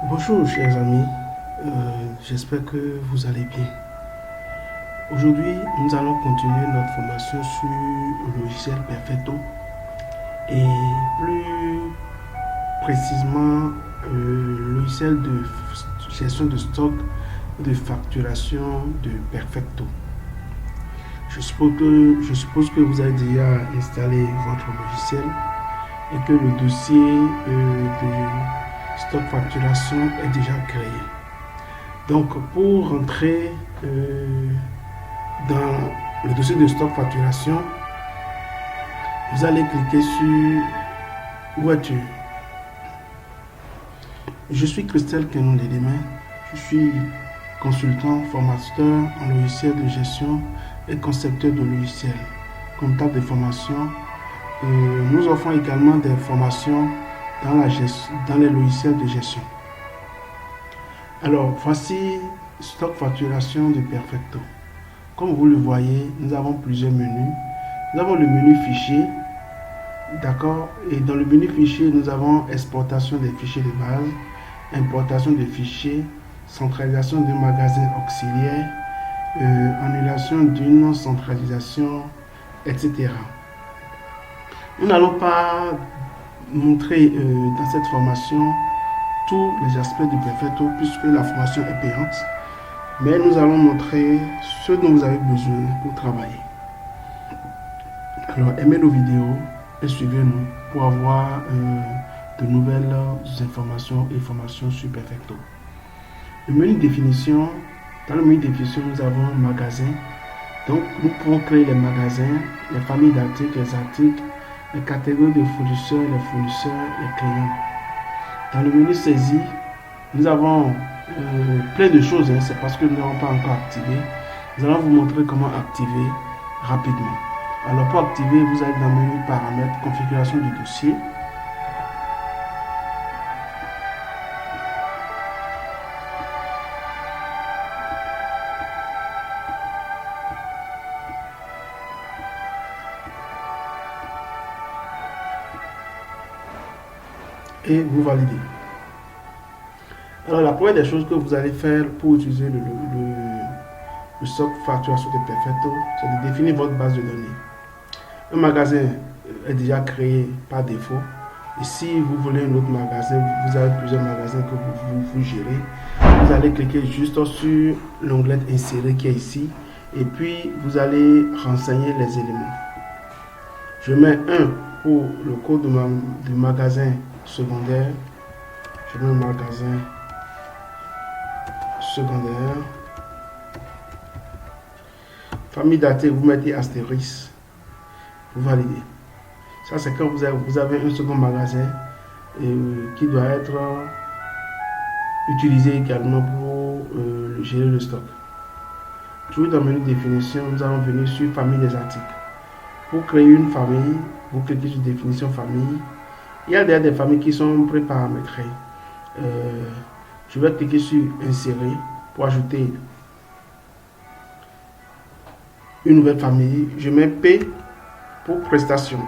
Bonjour chers amis, j'espère que vous allez bien. Aujourd'hui, nous allons continuer notre formation sur le logiciel Perfecto et plus précisément le logiciel de gestion de stock et de facturation de Perfecto. Je suppose que vous avez déjà installé votre logiciel et que le dossier de stock facturation est déjà créé. Donc, pour rentrer dans le dossier de stock facturation, vous allez cliquer sur Voiture. Je suis Christelle Kenon Ledemain. Je suis consultant, formateur en logiciel de gestion et concepteur de logiciels, comptable de formation. Nous offrons également des formations dans les logiciels de gestion. Alors, voici stock facturation de Perfecto. Comme vous le voyez, nous avons plusieurs menus. Nous avons le menu fichier, d'accord, et dans le menu fichier, nous avons exportation des fichiers de base, importation des fichiers, centralisation d'un magasin auxiliaire, annulation d'une centralisation, etc. Nous n'allons pas montrer dans cette formation tous les aspects du Perfecto puisque la formation est payante, mais nous allons montrer ce dont vous avez besoin pour travailler. Alors aimez nos vidéos et suivez-nous pour avoir de nouvelles informations et formations sur Perfecto. Le menu définition, dans le menu définition nous avons magasin, donc nous pouvons créer les magasins, les familles d'articles, les catégories de fournisseurs, les clients. Dans le menu saisie, nous avons plein de choses, c'est parce que nous n'avons pas encore activé. Nous allons vous montrer comment activer rapidement. Alors pour activer, vous allez dans le menu paramètres, configuration du dossier. Et vous validez. Alors la première des choses que vous allez faire pour utiliser le stock facturation de Perfecto, c'est de définir votre base de données. Un magasin est déjà créé par défaut. Et si vous voulez un autre magasin, vous avez plusieurs magasins que vous gérez, vous allez cliquer juste sur l'onglet Insérer qui est ici. Et puis vous allez renseigner les éléments. Je mets 1 pour le code du magasin secondaire. Je mets un magasin secondaire. Famille datée, vous mettez astérisque. Vous validez. Ça, c'est quand vous avez un second magasin qui doit être utilisé également pour gérer le stock. Toujours dans le menu définition, nous allons venir sur famille des articles. Pour créer une famille, vous cliquez sur définition famille. Il y a déjà des familles qui sont préparamétrées. Je vais cliquer sur insérer pour ajouter une nouvelle famille. Je mets P pour prestation.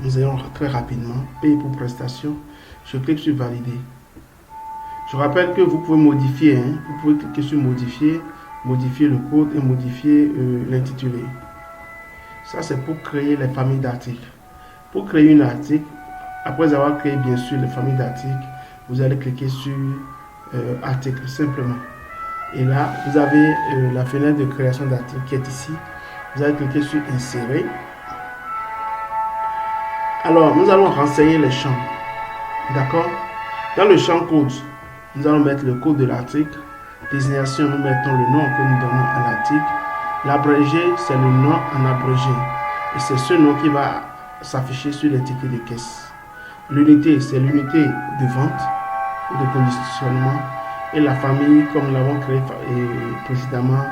Nous allons très rapidement. P pour prestation. Je clique sur valider. Je rappelle que vous pouvez modifier. Vous pouvez cliquer sur modifier, modifier le code et modifier l'intitulé. Ça, c'est pour créer les familles d'articles. Pour créer une article, après avoir créé bien sûr les familles d'articles, vous allez cliquer sur article simplement. Et là, vous avez la fenêtre de création d'articles qui est ici. Vous allez cliquer sur insérer. Alors, nous allons renseigner les champs. D'accord? Dans le champ code, nous allons mettre le code de l'article. Désignation, nous mettons le nom que nous donnons à l'article. L'abrégé, c'est le nom en abrégé. Et c'est ce nom qui va s'afficher sur les tickets de caisse. L'unité, c'est l'unité de vente ou de conditionnement. Et la famille, comme nous l'avons créé précédemment,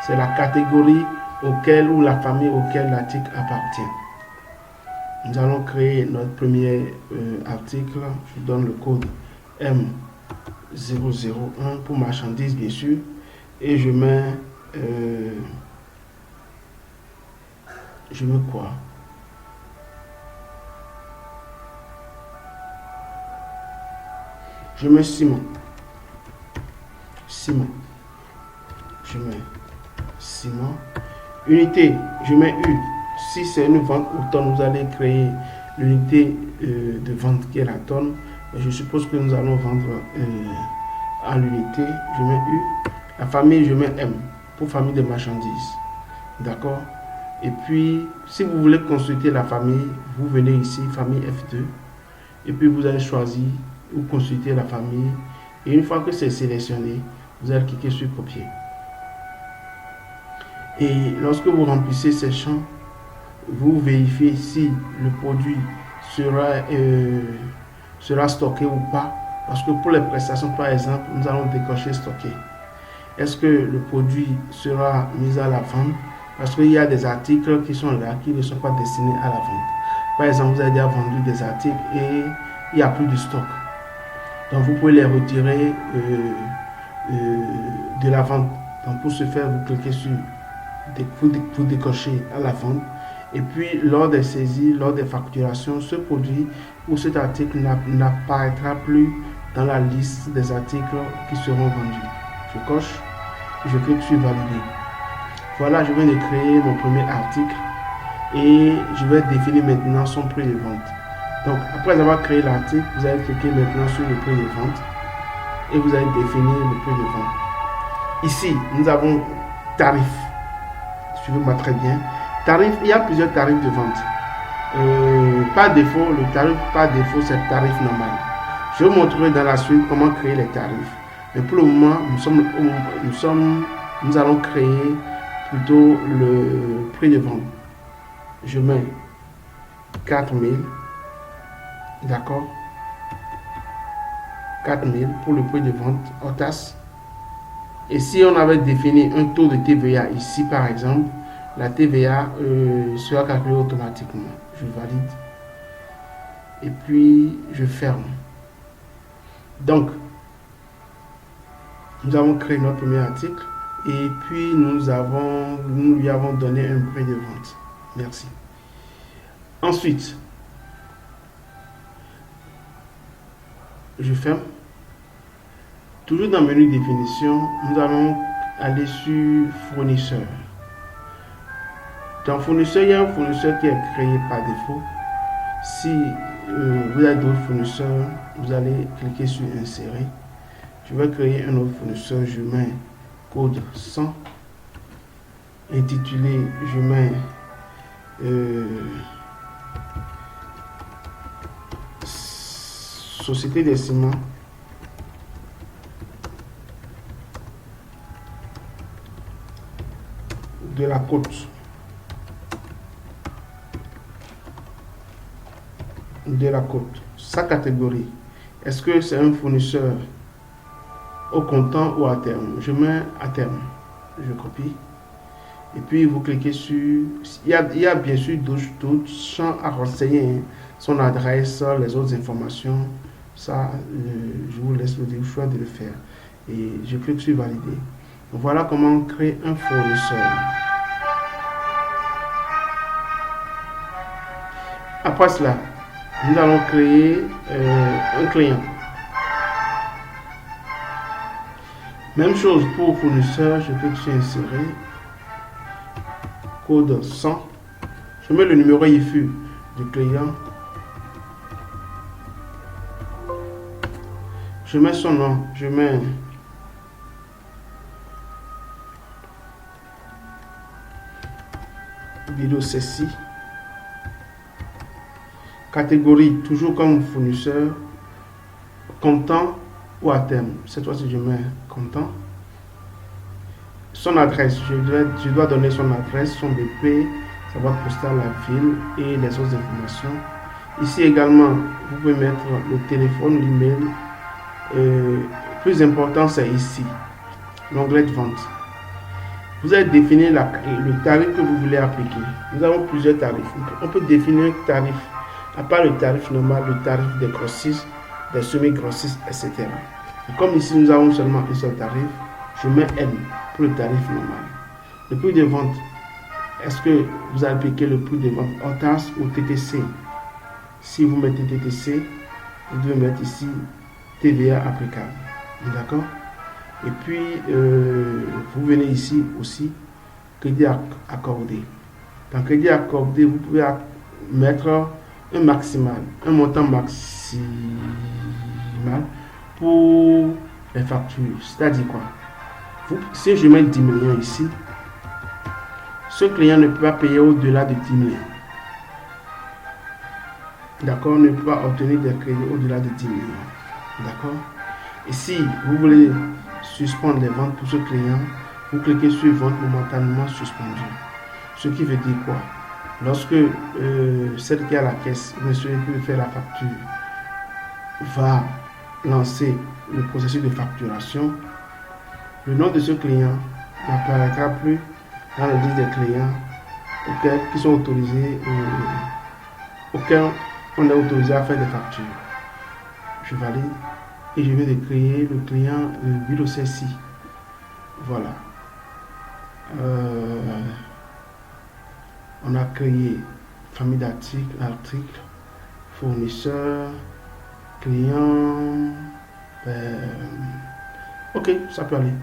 c'est la catégorie auquel ou la famille auquel l'article appartient. Nous allons créer notre premier article. Je donne le code M001 pour marchandises, bien sûr. Et je mets quoi? Je mets ciment. Ciment. Je mets ciment. Unité, je mets U. Si c'est une vente au tonne, vous allez créer l'unité de vente qui est la tonne. Je suppose que nous allons vendre à l'unité. Je mets U. La famille, je mets M pour famille de marchandises. D'accord? Et puis, si vous voulez consulter la famille, vous venez ici, famille F2. Et puis, vous allez choisir ou consulter la famille. Et une fois que c'est sélectionné, vous allez cliquer sur copier. Et lorsque vous remplissez ces champs, vous vérifiez si le produit sera stocké ou pas. Parce que pour les prestations, par exemple, nous allons décocher stocké. Est-ce que le produit sera mis à la vente? Parce qu'il y a des articles qui sont là, qui ne sont pas destinés à la vente. Par exemple, vous avez déjà vendu des articles et il n'y a plus de stock. Donc, vous pouvez les retirer de la vente. Donc, pour ce faire, vous cliquez sur vous décochez à la vente. Et puis, lors des saisies, lors des facturations, ce produit ou cet article n'apparaîtra plus dans la liste des articles qui seront vendus. Je coche, je clique sur valider. Voilà, je viens de créer mon premier article et je vais définir maintenant son prix de vente. Donc, après avoir créé l'article, vous allez cliquer maintenant sur le prix de vente et vous allez définir le prix de vente. Ici, nous avons tarif. Suivez-moi très bien. Tarif, il y a plusieurs tarifs de vente. Par défaut, le tarif par défaut, c'est le tarif normal. Je vais vous montrer dans la suite comment créer les tarifs. Mais pour le moment, nous allons créer plutôt le prix de vente. Je mets 4000. D'accord? 4000 pour le prix de vente hors taxe. Et si on avait défini un taux de TVA ici, par exemple, la TVA sera calculée automatiquement. Je valide. Et puis, je ferme. Donc, nous avons créé notre premier article. Et puis, nous lui avons donné un prix de vente. Merci. Ensuite, je ferme. Toujours dans le menu définition, nous allons aller sur fournisseur. Dans fournisseur, il y a un fournisseur qui est créé par défaut. Si vous avez d'autres fournisseurs, vous allez cliquer sur insérer. Je vais créer un autre fournisseur. Je mets code 100. Intitulé, je mets Société des ciments. De la côte. De la côte. Sa catégorie. Est-ce que c'est un fournisseur au comptant ou à terme? Je mets à terme. Je copie. Et puis vous cliquez sur... Il y a bien sûr d'autres champs à renseigner. Son adresse, les autres informations. Ça, je vous laisse le choix de le faire. Et je clique sur valider. Voilà comment on crée un fournisseur. Après cela, nous allons créer un client. Même chose pour fournisseur, je clique sur insérer. Code 100. Je mets le numéro IFU du client. Je mets son nom. Je mets vidéo ceci. Catégorie, toujours comme fournisseur, comptant ou à terme. Cette fois-ci, je mets comptant. Son adresse, je dois donner son adresse, son BP, sa boîte postale, la ville et les autres informations. Ici également, vous pouvez mettre le téléphone, l'email. Plus important, c'est ici, l'onglet de vente. Vous allez définir le tarif que vous voulez appliquer. Nous avons plusieurs tarifs. On peut définir un tarif. À part le tarif normal, le tarif des grossistes, des semi-grossistes, etc. Et comme ici, nous avons seulement un seul tarif, je mets M pour le tarif normal. Le prix de vente, est-ce que vous appliquez le prix de vente hors taxe ou TTC? Si vous mettez TTC, vous devez mettre ici TVA applicable. D'accord? Et puis, vous venez ici aussi, crédit accordé. Dans crédit accordé, vous pouvez mettre un maximal, un montant maximal pour les factures. C'est-à-dire quoi? Si je mets 10 millions ici, ce client ne peut pas payer au-delà de 10 millions. D'accord? Ne peut pas obtenir des crédits au-delà de 10 millions. D'accord? Et si vous voulez suspendre les ventes pour ce client, vous cliquez sur vente momentanément suspendue. Ce qui veut dire quoi? Lorsque celle qui est à la caisse, monsieur qui veut faire la facture, va lancer le processus de facturation, le nom de ce client n'apparaîtra plus dans la liste des clients qui sont autorisés, auxquels on est autorisé à faire des factures. Je valide et je vais de créer le client bureau CSI. Voilà. On a créé famille d'articles, fournisseur, client. Ok, ça peut aller.